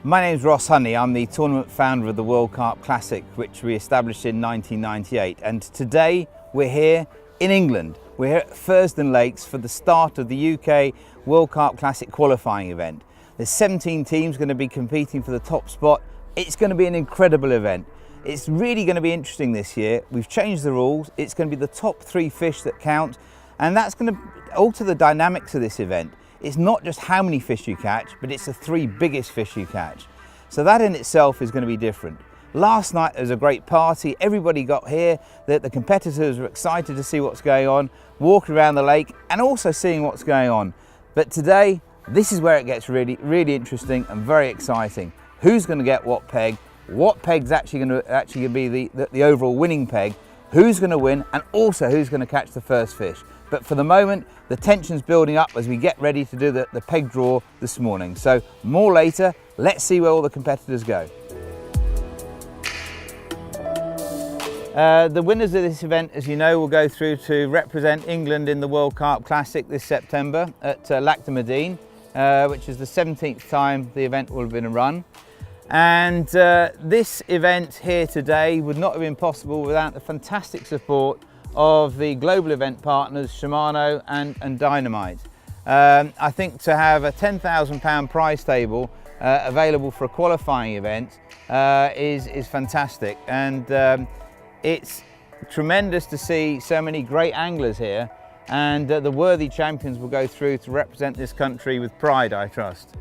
My name's Ross Honey. I'm the tournament founder of the World Carp Classic, which we established in 1998. And today we're here in England. We're here at Furston Lakes for the start of the UK World Carp Classic qualifying event. There's 17 teams going to be competing for the top spot. It's going to be an incredible event. It's really going to be interesting this year. We've changed the rules. It's going to be the top 3 fish that count, and that's going to alter the dynamics of this event. It's not just how many fish you catch, but it's the 3 biggest fish you catch. So that in itself is going to be different. Last night there was a great party. Everybody got here. The competitors were excited to see what's going on, walking around the lake and also seeing what's going on. But today, this is where it gets really, really interesting and very exciting. Who's going to get what peg? What peg's actually going to be the overall winning peg? Who's going to win? And also who's going to catch the first fish? But for the moment, the tension's building up as we get ready to do the peg draw this morning. So more later. Let's see where all the competitors go. The winners of this event, as you know, will go through to represent England in the World Carp Classic this September at Lac de Medine, which is the 17th time the event will have been run. And this event here today would not have been possible without the fantastic support of the global event partners Shimano and Dynamite. I think to have a £10,000 prize table available for a qualifying event is fantastic, and it's tremendous to see so many great anglers here, and the worthy champions will go through to represent this country with pride, I trust.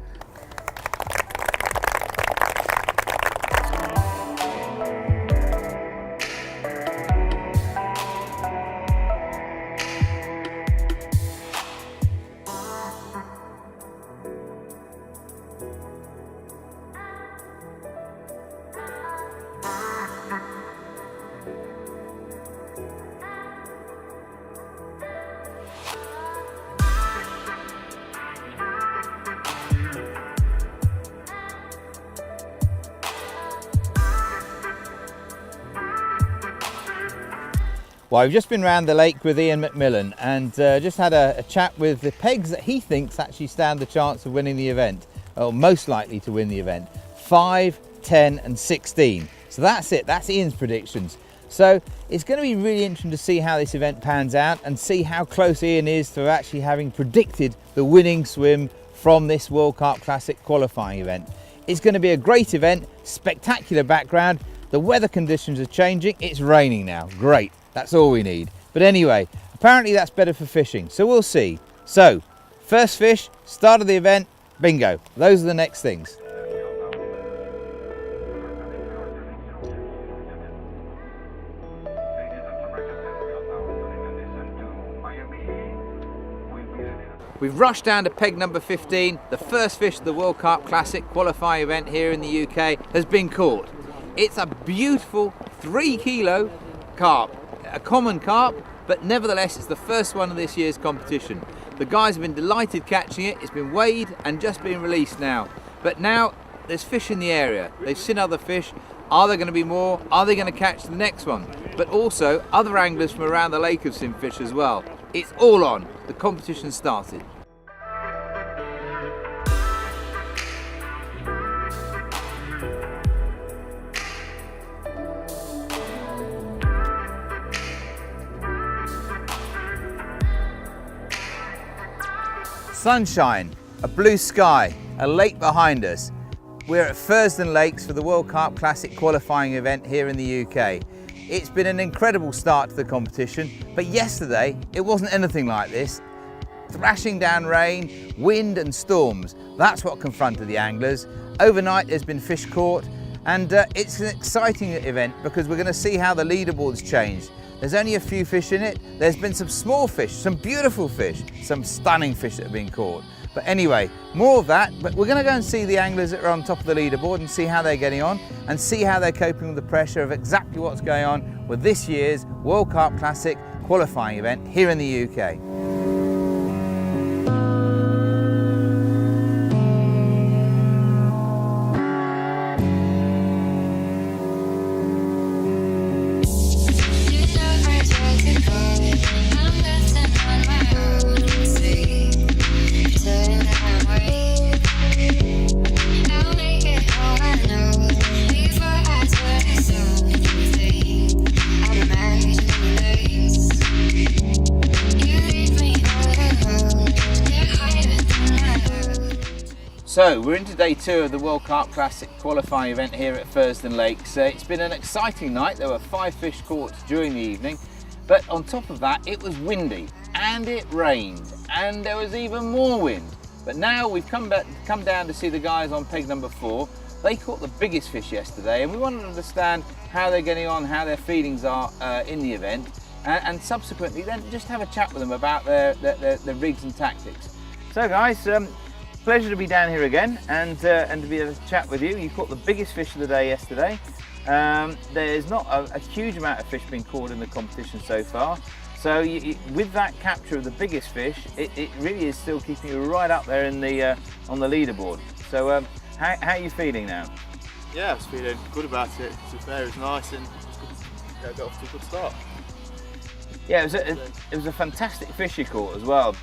Well, I've just been around the lake with Ian McMillan and just had a chat with the pegs that he thinks actually stand the chance of winning the event, or most likely to win the event. 5, 10 and 16. So that's it, that's Ian's predictions. So it's going to be really interesting to see how this event pans out and see how close Ian is to actually having predicted the winning swim from this World Carp Classic qualifying event. It's going to be a great event, spectacular background. The weather conditions are changing, it's raining now, great. That's all we need. But anyway, apparently that's better for fishing, so we'll see. So, first fish, start of the event, bingo. Those are the next things. We've rushed down to peg number 15. The first fish of the World Carp Classic qualifying event here in the UK has been caught. It's a beautiful 3 kilo carp. A common carp, but nevertheless it's the first one of this year's competition. The guys have been delighted catching it. It's been weighed and just been released now. But now there's fish in the area. They've seen other fish. Are there going to be more? Are they going to catch the next one? But also other anglers from around the lake have seen fish as well. It's all on. The competition started. Sunshine, a blue sky, a lake behind us. We're at Furston Lakes for the World Carp Classic qualifying event here in the UK. It's been an incredible start to the competition, but yesterday it wasn't anything like this. Thrashing down rain, wind and storms, that's what confronted the anglers. Overnight there's been fish caught, and it's an exciting event because we're going to see how the leaderboards change. There's only a few fish in it. There's been some small fish, some beautiful fish, some stunning fish that have been caught. But anyway, more of that, but we're going to go and see the anglers that are on top of the leaderboard and see how they're getting on and see how they're coping with the pressure of exactly what's going on with this year's World Carp Classic qualifying event here in the UK. I'll make it So we're into day 2 of the World Carp Classic qualifying event here at Furston Lakes. It's been an exciting night. There were 5 fish caught during the evening, but on top of that it was windy and it rained and there was even more wind. But now we've come down to see the guys on peg number 4. They caught the biggest fish yesterday and we want to understand how they're getting on, how their feelings are in the event, and subsequently then just have a chat with them about their rigs and tactics. So guys, pleasure to be down here again and to be able to chat with you. You caught the biggest fish of the day yesterday. There's not a huge amount of fish being caught in the competition so far. So with that capture of the biggest fish, it really is still keeping you right up there in the on the leaderboard. So how are you feeling now? Yeah, I was feeling good about it. To be fair, it was nice and got off to a good start. Yeah, it was a fantastic fish you caught as well.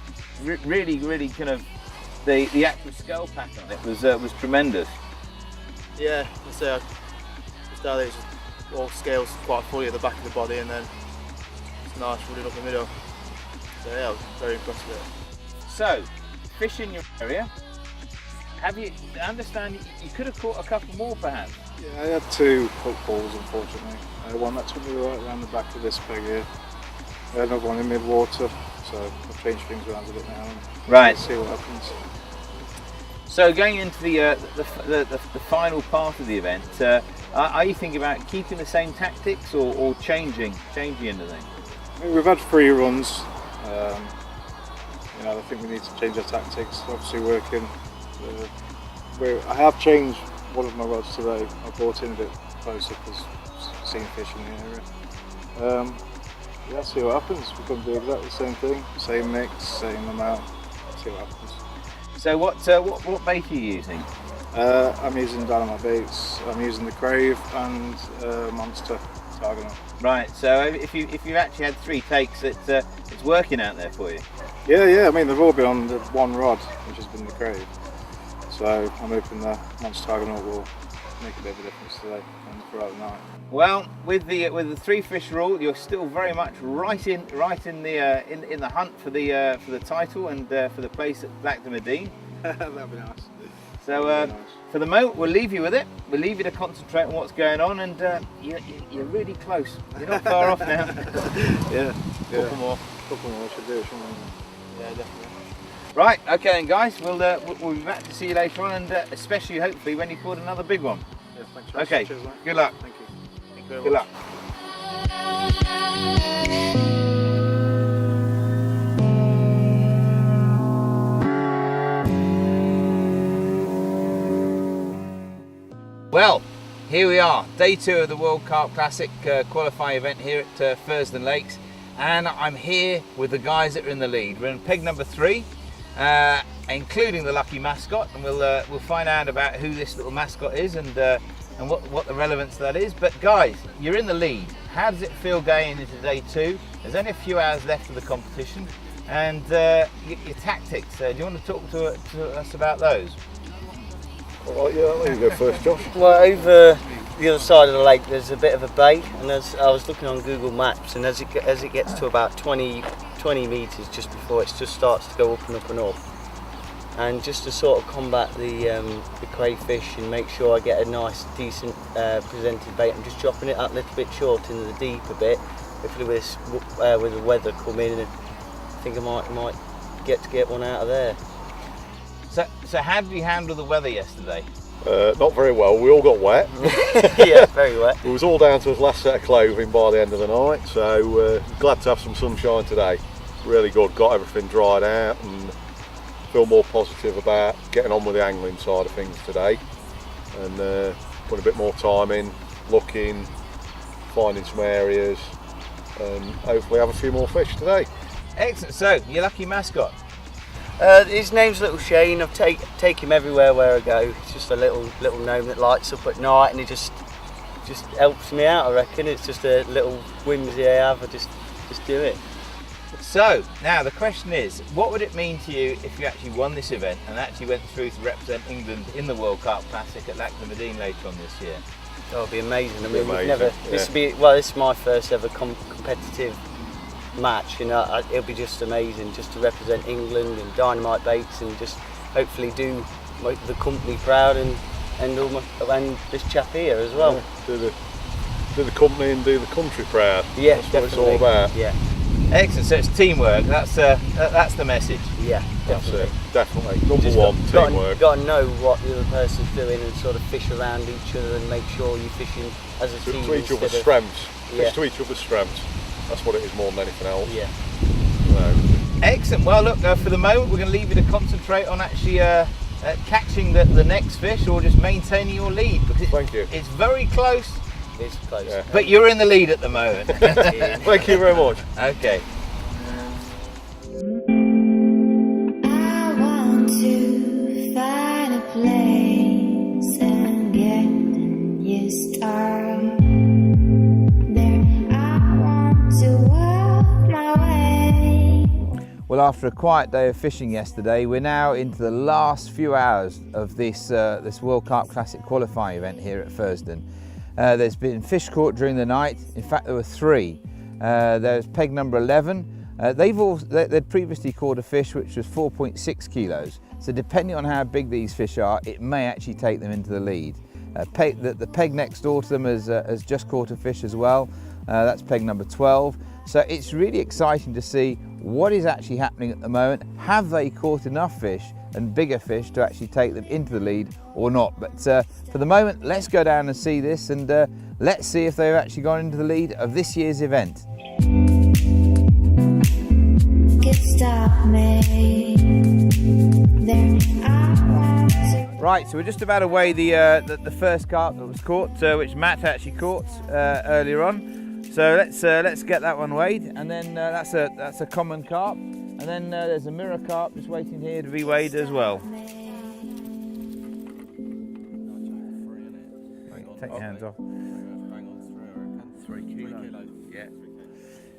Really kind of the actual scale pattern on it was tremendous. Yeah, I say there's all scales quite fully at the back of the body, and then it's nice running up the middle. So yeah, I was very impressed with it. So, fish in your area. I understand you could have caught a couple more perhaps? Yeah, I had 2 hook balls unfortunately. One that took me right around the back of this peg here. I had another one in mid-water, so I've changed things around a bit now and right. See what happens. So going into the final part of the event, are you thinking about keeping the same tactics or changing anything? I mean, we've had 3 runs. I think we need to change our tactics. Obviously working. I have changed one of my rods today. I brought in a bit closer because I've seen fish in the area. Yeah, see what happens. We're going to do exactly the same thing, same mix, same amount. See what happens. So what bait are you using? I'm using dynamite baits. I'm using the Crave and Monster target. Right. So if you actually had 3 takes, it's working out there for you. Yeah. I mean they've all been on the one rod, which has been the Crave. So I'm hoping the Monster target will make a bit of a difference today and throughout the night. Well, with the 3 fish rule, you're still very much right in the hunt for the title and for the place at Lac de Medine. That'd be nice. So for the moment, we'll leave you with it. We'll leave you to concentrate on what's going on, and you're really close. You're not far off now. Yeah. Couple more should do it, shouldn't we? Yeah, definitely. Right, okay then guys, we'll be back to see you later on, and especially hopefully when you caught another big one. Yeah, thanks. Okay, cheers, mate. good luck. Thank you. Thank you very Good much. luck. Well, here we are, day 2 of the World Carp Classic qualifying event here at Furston Lakes, and I'm here with the guys that are in the lead. We're in peg number 3. Including the lucky mascot, and we'll find out about who this little mascot is and what the relevance of that is. But guys, you're in the lead. How does it feel going into day 2? There's only a few hours left of the competition, and your tactics. Do you want to talk to us about those? All right, yeah, I'll let you go first, Josh. Well, over the other side of the lake there's a bit of a bay, and as I was looking on Google Maps, and as it gets to about 20 metres just before it just starts to go up and up and up, and just to sort of combat the crayfish and make sure I get a nice decent presented bait, I'm just dropping it out a little bit short into the deep a bit. Hopefully with the weather coming, and I think I might get one out of there. So how did you handle the weather yesterday? Not very well. We all got wet. Yeah, very wet. It was all down to his last set of clothing by the end of the night, so glad to have some sunshine today. Really good, got everything dried out and feel more positive about getting on with the angling side of things today, and putting a bit more time in, looking, finding some areas, and hopefully have a few more fish today. Excellent. So your lucky mascot? His name's Little Shane. I take him everywhere where I go. It's just a little gnome that lights up at night, and he just helps me out. I reckon it's just a little whimsy I have. I just do it. So now the question is, what would it mean to you if you actually won this event and actually went through to represent England in the World Carp Classic at Lac de Medine later on this year? That would be amazing. I mean, Amazing, we've never. yeah. This is my first ever competitive match, it'll be just amazing just to represent England and dynamite baits, and just hopefully do make the company proud and this chap here as well. Yeah, do the company and do the country proud. Yeah, that's definitely. what it's all about. Yeah. Excellent. So it's teamwork. That's the message. Yeah, That's definitely. it. Definitely. Number Just one, Got teamwork. to know what the other person's doing and sort of fish around each other and make sure you're fishing as a team. To each other's instead of- strengths. Yeah. Fish to each other's strengths. That's what it is more than anything else. Yeah. So, Excellent. Well, look, for the moment, we're going to leave you to concentrate on actually catching the next fish or just maintaining your lead, because Thank you. It's very close, It's close. Yeah. but you're in the lead at the moment. thank you very much. Okay. I want to find a place and get a new start. There, I want to walk my way. Well, after a quiet day of fishing yesterday, we're now into the last few hours of this World Carp Classic qualifying event here at Fursden. There's been fish caught during the night. In fact, there were 3. There's peg number 11. They'd previously caught a fish which was 4.6 kilos. So depending on how big these fish are, it may actually take them into the lead. The peg next door to them has just caught a fish as well. That's peg number 12. So it's really exciting to see what is actually happening at the moment. Have they caught enough fish and bigger fish to actually take them into the lead or not? But for the moment, let's go down and see this, and let's see if they've actually gone into the lead of this year's event. Can't stop me. There, I want to. Right, so we're just about to weigh the first carp that was caught, which Matt actually caught earlier on. So let's get that one weighed, and then that's a common carp, and then there's a mirror carp just waiting here to be weighed as well. Take your hands off. 3 kilos. Yeah.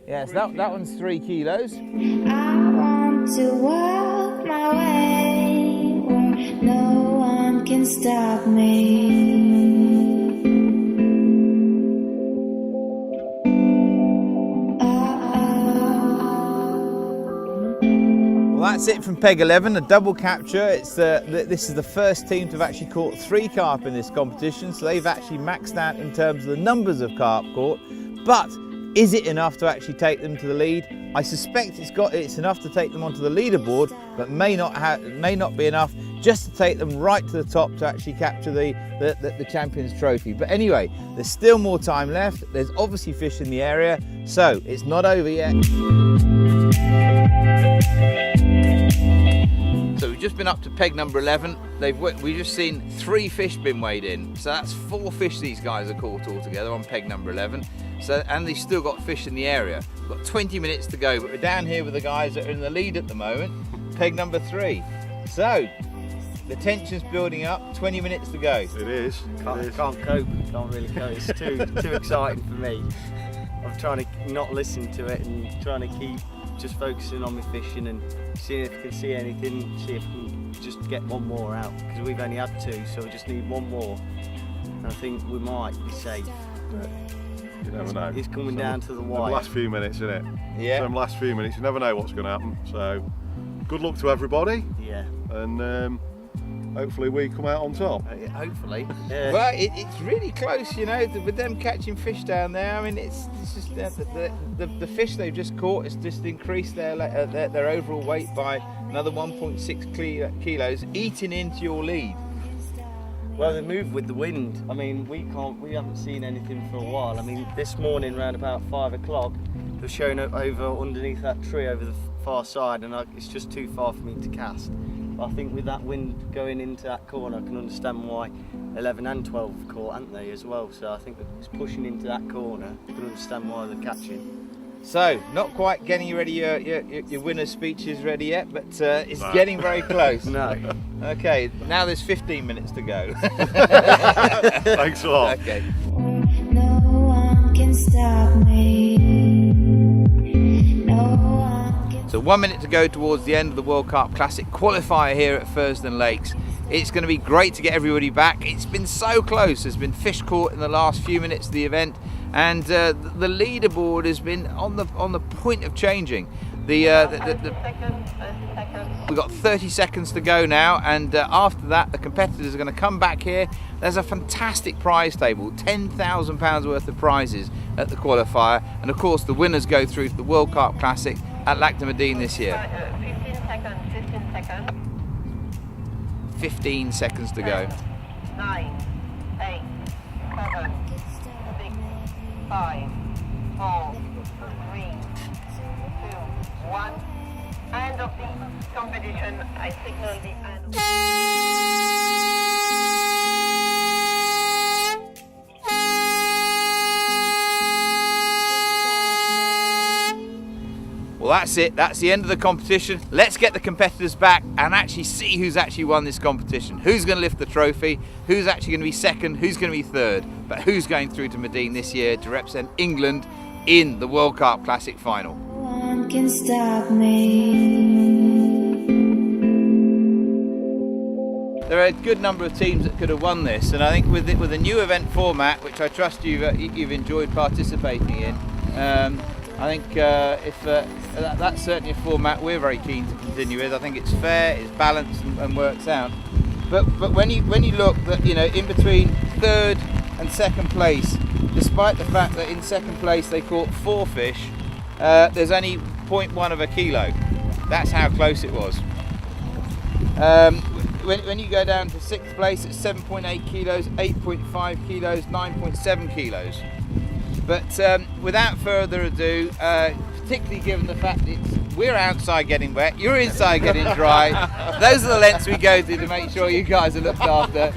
Yes, that one's 3 kilos. I want to walk my way where no one can stop me. Well, that's it from peg 11, a double capture. It's this is the first team to have actually caught 3 carp in this competition, so they've actually maxed out in terms of the numbers of carp caught. But is it enough to actually take them to the lead? I suspect it's enough to take them onto the leaderboard, but may not be enough just to take them right to the top to actually capture the Champions Trophy. But anyway, there's still more time left. There's obviously fish in the area, so it's not over yet. So we've just been up to peg number 11. We've just seen 3 fish been weighed in. So that's 4 fish these guys have caught altogether on peg number 11. So, and they've still got fish in the area. We've got 20 minutes to go, but we're down here with the guys that are in the lead at the moment, peg number 3. So the tension's building up, 20 minutes to go. It is. Can't cope. Can't really cope. It's too exciting for me. I'm trying to not listen to it and trying to keep just focusing on my fishing and seeing if I can see anything, see if I can just get one more out, because we've only had 2, so we just need one more, and I think we might be safe. But You never know. it's coming down to the The wire. last few minutes, isn't it? Yeah. Some last few minutes, you never know what's going to happen. So, good luck to everybody, Yeah, and hopefully we come out on top. hopefully. Well, it's really close, you know, with them catching fish down there. I mean, it's just the fish they've just caught has just increased their overall weight by another 1.6 kilos, eating into your lead. Well, they move with the wind. I mean, we haven't seen anything for a while. I mean, this morning around about 5 o'clock, they've shown up over underneath that tree over the far side, and it's just too far for me to cast. But I think with that wind going into that corner, I can understand why 11 and 12 have caught, haven't they, as well? So I think it's pushing into that corner. I can understand why they're catching. So, not quite getting you ready, your winner's speeches ready yet, but it's getting very close. No. Okay, now there's 15 minutes to go. Thanks a lot. Okay. No one can stop me. No one can. So 1 minute to go towards the end of the World Carp Classic qualifier here at Fursden Lakes. It's going to be great to get everybody back. It's been so close. There's been fish caught in the last few minutes of the event, and the leaderboard has been on the point of changing. We've got 30 seconds to go now, and after that the competitors are going to come back here. There's a fantastic prize table, £10,000 worth of prizes at the qualifier, and of course the winners go through to the World Carp Classic at Lac de Medine this year. 15 seconds to go. 9, 8, 7, 6, 5, 4, 3, 2, 1. End of the competition. I signal the end. Well, that's it. That's the end of the competition. Let's get the competitors back and actually see who's actually won this competition. Who's going to lift the trophy? Who's actually going to be second? Who's going to be third? But who's going through to Medine this year to represent England in the World Carp Classic final? No one can stop me. There are a good number of teams that could have won this, and I think with a new event format, which I trust you've enjoyed participating in, I think that's certainly a format we're very keen to continue with. I think it's fair, it's balanced, and works out. But when you look that, you know, in between third and second place, despite the fact that in second place they caught 4 fish, there's only 0.1 of a kilo. That's how close it was. When you go down to 6th place, it's 7.8 kilos, 8.5 kilos, 9.7 kilos. But without further ado, particularly given the fact that we're outside getting wet, you're inside getting dry, those are the lengths we go to make sure you guys are looked after.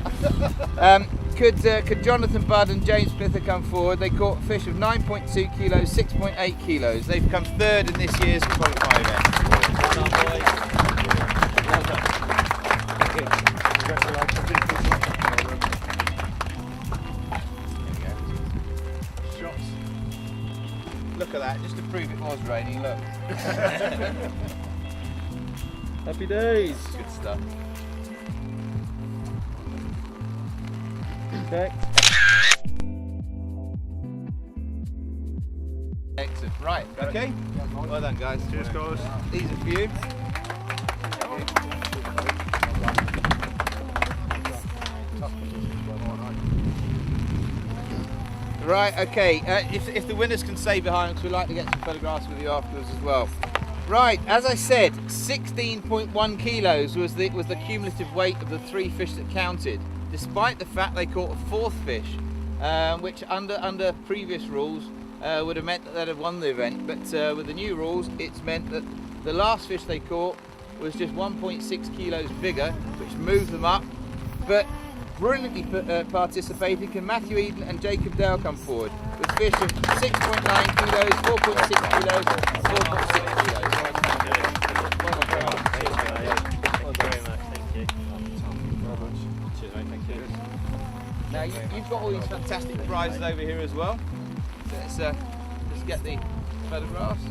Could Jonathan Budd and James Smither come forward? They caught fish of 9.2 kilos, 6.8 kilos. They've come third in this year's qualifying event. Look at that, just to prove it was raining, look. Happy days. Good stuff. Okay. Excellent. Right, okay. Well done, guys. Cheers, guys. These are for you. Right, okay. If the winners can stay behind, because we'd like to get some photographs with you afterwards as well. Right, as I said, 16.1 kilos was the cumulative weight of the 3 fish that counted, despite the fact they caught a 4th fish, which under previous rules would have meant that they'd have won the event. But with the new rules, it's meant that the last fish they caught was just 1.6 kilos bigger, which moved them up. But brilliantly participated. Can Matthew Eden and Jacob Dale come forward with fish of 6.9 kilos, 4.6 kilos, and 4.6 kilos. Now you've got all these fantastic prizes over here as well. So let's get the photographs.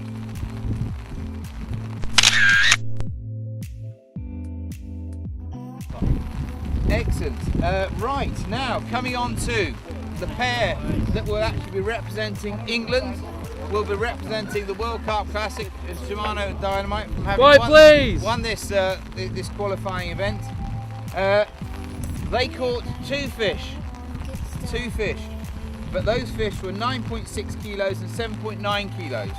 Excellent. Right, now coming on to the pair that will actually be representing England. Will be representing the World Carp Classic. It's Shimano and Dynamite from having won this this qualifying event. They caught 2 fish, but those fish were 9.6 kilos and 7.9 kilos.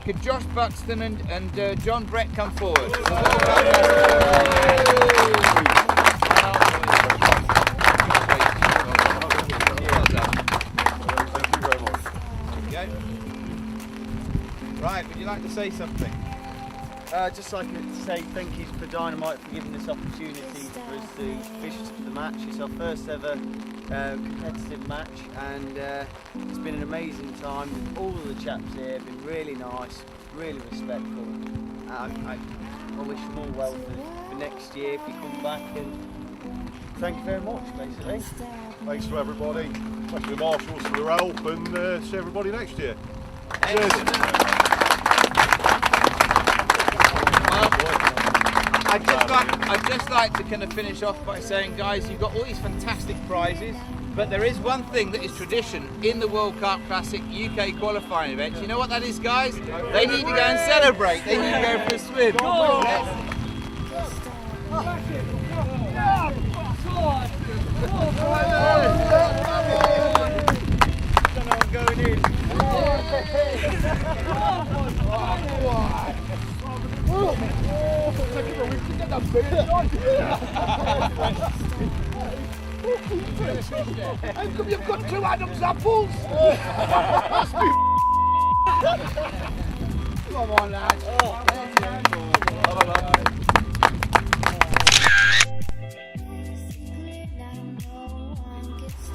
Could Josh Buxton and John Brett come forward? Right, would you like to say something? Just like to say thank you for Dynamite for giving this opportunity for us to fish the match. It's our first ever competitive match, and it's been an amazing time. All of the chaps here have been really nice, really respectful. I wish them all well for next year if you come back, and thank you very much, basically. Thanks to everybody, especially the marshals for their help, and see everybody next year. Excellent. I'd just like to kind of finish off by saying, guys, you've got all these fantastic prizes. But there is one thing that is tradition in the World Carp Classic UK qualifying events. You know what that is, guys? They need to go and celebrate. They need to go for a swim. How come you've got 2 Adam's apples? Come on, lads.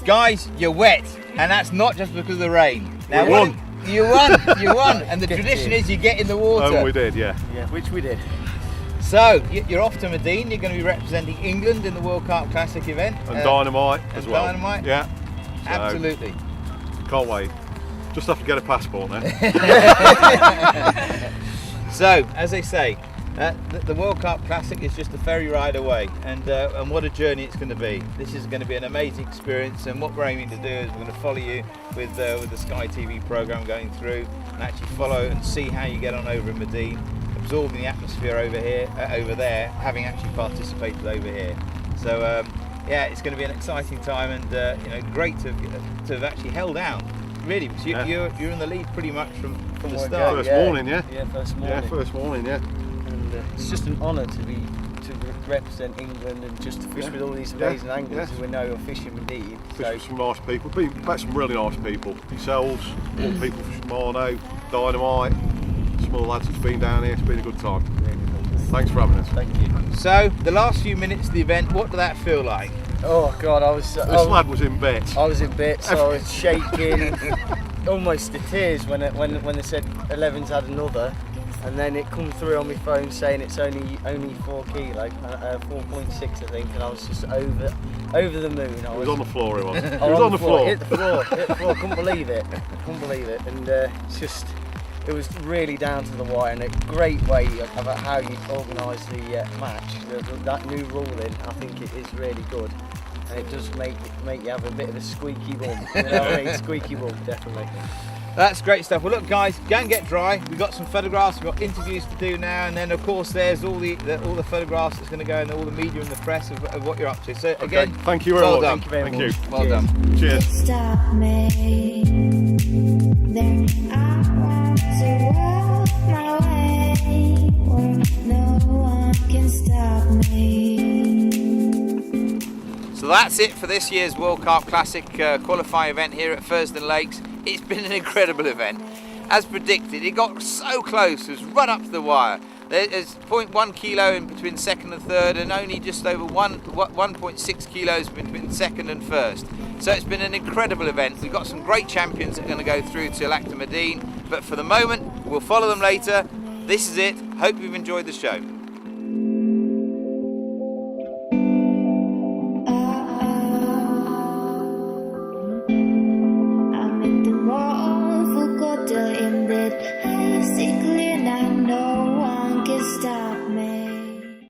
Guys, you're wet, and that's not just because of the rain. Now, We won. You won, and the tradition is you get in the water. Oh, we did, yeah. Yeah, which we did. So, you're off to Medine, you're going to be representing England in the World Carp Classic event. And Dynamite as and well. Dynamite? Yeah. So, Absolutely. Can't wait. Just have to get a passport now. So, as they say, the World Carp Classic is just a ferry ride away, and what a journey it's going to be. This is going to be an amazing experience, and what we're aiming to do is we're going to follow you with the Sky TV programme going through, and actually follow and see how you get on over in Medine, absorbing the atmosphere over there, having actually participated over here. So yeah, it's going to be an exciting time, and great to have actually held out. Really, because you're in the lead pretty much from the start. First morning, yeah? Yeah, first morning. Yeah, first morning, yeah. And it's just an honour to represent England and just to fish with all these amazing anglers who we know are fishing indeed. Fish with some nice people, met some really nice people. Yourselves, all the people from Shimano, Dynamite, some of the lads that's been down here. It's been a good time. Thanks for having us. Thank you. So, the last few minutes of the event, what did that feel like? Oh God, This lad was in bits. I was in bits. I was shaking, almost to tears when they said 11's had another, and then it come through on my phone saying it's only 4 kilo, 4.6 I think, and I was just over the moon. He was on the floor. He was. He I was on the floor. Hit the floor. Couldn't believe it. And it's just. It was really down to the wire, and a great way about how you organise the match. That new ruling, I think it is really good, and it does make you have a bit of a squeaky bum. You know what I mean? Squeaky bum, definitely. That's great stuff. Well, look, guys, go and get dry. We've got some photographs. We've got interviews to do now, and then of course there's all the photographs that's going to go in all the media and the press of what you're up to. So again, thank you very well much. done. Thank you very much. Well done. Cheers. Stop me. Then I want to walk my way where no one can stop me. So that's it for this year's World Carp Classic qualifying event here at Furston Lakes. It's been an incredible event. As predicted, it got so close, it was right up to the wire. There's 0.1 kilo in between second and third, and only just over 1.6 kilos between second and first. So it's been an incredible event. We've got some great champions that are going to go through to Lacta Medine, but for the moment, we'll follow them later. This is it. Hope you've enjoyed the show.